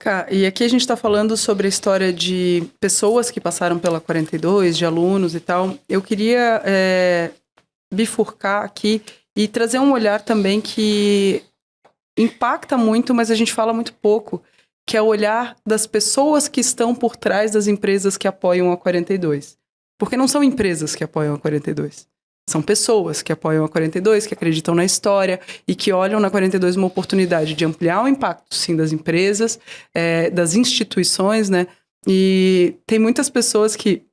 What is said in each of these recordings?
Cá, e aqui a gente está falando sobre a história de pessoas que passaram pela 42, de alunos e tal. Eu queria bifurcar aqui e trazer um olhar também que impacta muito, mas a gente fala muito pouco, que é o olhar das pessoas que estão por trás das empresas que apoiam a 42. Porque não são empresas que apoiam a 42. São pessoas que apoiam a 42, que acreditam na história e que olham na 42 uma oportunidade de ampliar o impacto, sim, das empresas, das instituições, né? E tem muitas pessoas que,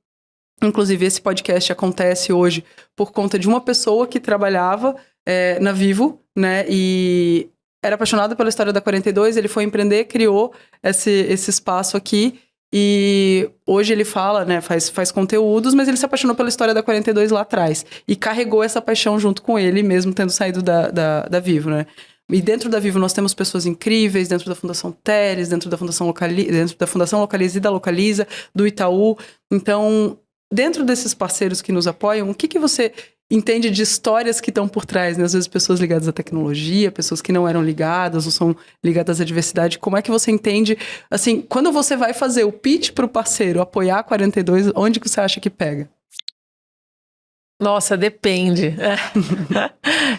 inclusive esse podcast acontece hoje por conta de uma pessoa que trabalhava na Vivo, né? E era apaixonado pela história da 42, ele foi empreender, criou esse espaço aqui. E hoje ele fala, né, faz conteúdos, mas ele se apaixonou pela história da 42 lá atrás. E carregou essa paixão junto com ele, mesmo tendo saído da Vivo, né? E dentro da Vivo nós temos pessoas incríveis, dentro da Fundação Teres, dentro da Fundação Localiza e da Localiza, do Itaú. Então, dentro desses parceiros que nos apoiam, o que você entende de histórias que estão por trás, né? Às vezes pessoas ligadas à tecnologia, pessoas que não eram ligadas ou são ligadas à diversidade. Como é que você entende, assim, quando você vai fazer o pitch para o parceiro apoiar a 42, onde que você acha que pega? Nossa, depende.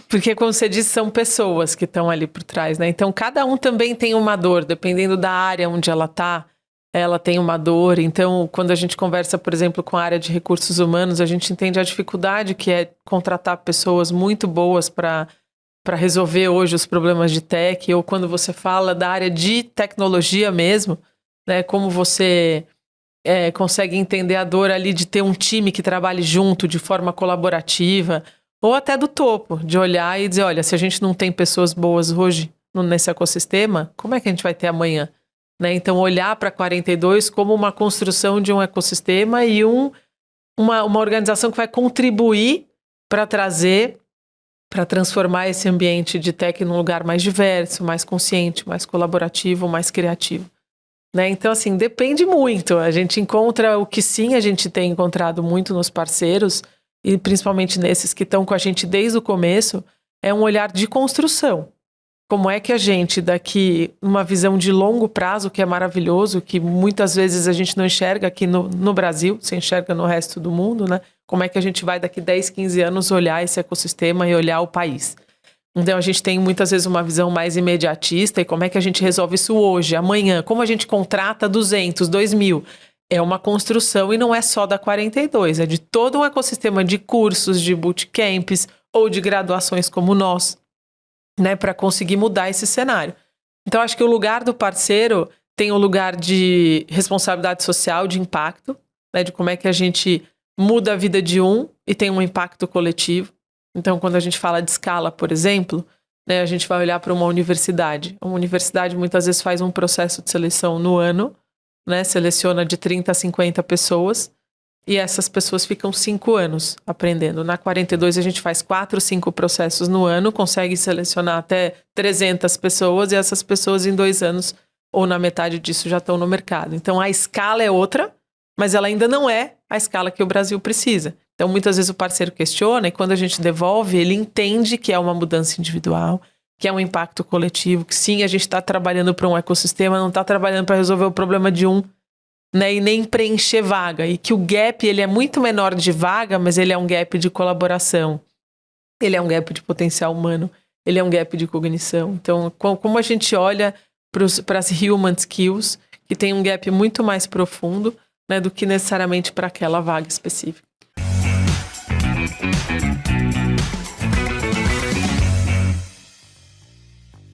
Porque, como você disse, são pessoas que estão ali por trás, né? Então, cada um também tem uma dor, dependendo da área onde ela está. Ela tem uma dor, então quando a gente conversa, por exemplo, com a área de recursos humanos, a gente entende a dificuldade que é contratar pessoas muito boas para resolver hoje os problemas de tech, ou quando você fala da área de tecnologia mesmo, né, como você consegue entender a dor ali de ter um time que trabalhe junto de forma colaborativa, ou até do topo, de olhar e dizer, olha, se a gente não tem pessoas boas hoje nesse ecossistema, como é que a gente vai ter amanhã? Né? Então, olhar para a 42 como uma construção de um ecossistema e uma organização que vai contribuir para transformar esse ambiente de tech num lugar mais diverso, mais consciente, mais colaborativo, mais criativo. Né? Então, assim, depende muito. A gente encontra o que sim a gente tem encontrado muito nos parceiros, e principalmente nesses que estão com a gente desde o começo, é um olhar de construção. Como é que a gente, daqui, uma visão de longo prazo, que é maravilhoso, que muitas vezes a gente não enxerga aqui no Brasil, se enxerga no resto do mundo, né? Como é que a gente vai daqui 10, 15 anos olhar esse ecossistema e olhar o país? Então a gente tem muitas vezes uma visão mais imediatista e como é que a gente resolve isso hoje, amanhã? Como a gente contrata 200, 2.000? É uma construção e não é só da 42, é de todo um ecossistema de cursos, de bootcamps ou de graduações como nós. Né, para conseguir mudar esse cenário. Então, acho que o lugar do parceiro tem o lugar de responsabilidade social, de impacto, né, de como é que a gente muda a vida de um e tem um impacto coletivo. Então, quando a gente fala de escala, por exemplo, né, a gente vai olhar para uma universidade. Uma universidade muitas vezes faz um processo de seleção no ano, né, seleciona de 30 a 50 pessoas, e essas pessoas ficam 5 anos aprendendo. Na 42 a gente faz 4, 5 processos no ano, consegue selecionar até 300 pessoas e essas pessoas em 2 anos ou na metade disso já estão no mercado. Então a escala é outra, mas ela ainda não é a escala que o Brasil precisa. Então muitas vezes o parceiro questiona e quando a gente devolve, ele entende que é uma mudança individual, que é um impacto coletivo, que sim, a gente está trabalhando para um ecossistema, não está trabalhando para resolver o problema de um, né, e nem preencher vaga, e que o gap ele é muito menor de vaga, mas ele é um gap de colaboração, ele é um gap de potencial humano, ele é um gap de cognição. Então, como a gente olha para as human skills, que tem um gap muito mais profundo, né, do que necessariamente para aquela vaga específica.